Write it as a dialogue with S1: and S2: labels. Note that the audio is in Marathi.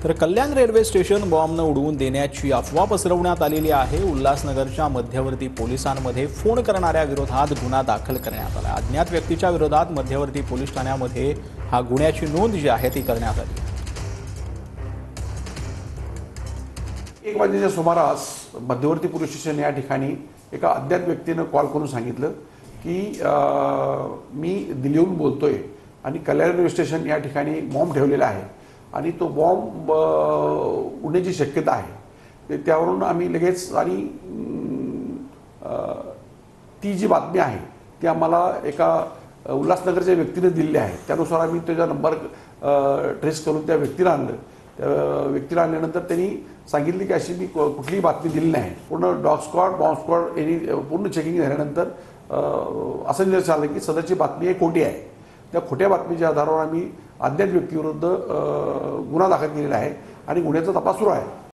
S1: तर कल्याण रेल्वे स्टेशन बॉम्बनं उडवून देण्याची अफवा पसरवण्यात आलेली आहे। उल्हासनगरच्या मध्यवर्ती पोलिसांमध्ये फोन करणाऱ्या विरोधात गुन्हा दाखल करण्यात आला। अज्ञात व्यक्तीच्या विरोधात मध्यवर्ती पोलीस ठाण्यामध्ये हा गुन्ह्याची नोंद जी आहे ती करण्यात आली।
S2: 1 वाजेच्या सुमारास मध्यवर्ती पोलीस स्टेशन या ठिकाणी एका अज्ञात व्यक्तीने कॉल करून सांगितलं की मी दिल्लीहून बोलतोय आणि कल्याण रेल्वे स्टेशन या ठिकाणी बॉम्ब ठेवलेला आहे आणि तो बॉम्ब उडण्याची शक्यता आहे। त्यावरून आम्ही लगेच आणि ती जी बातमी आहे ती आम्हाला एका उल्हासनगरच्या व्यक्तीने दिलेली आहे। त्यानुसार आम्ही त्याचा नंबर ट्रेस करून त्या व्यक्तीला आणलं। त्या व्यक्तीला आणल्यानंतर त्यांनी सांगितले की अशी मी कुठलीही बातमी दिली नाही। पूर्ण डॉग स्क्वॉड बॉम्ब स्क्वॉड यांनी पूर्ण चेकिंग झाल्यानंतर असं निर्णय झालं की सदरची बातमी एक खोटी आहे। त्या खोट्या बातमीच्या आधारावर आम्ही अज्ञात व्यक्तीविरुद्ध गुन्हा दाखल केलेला आहे आणि गुन्ह्याचा तपास सुरू आहे।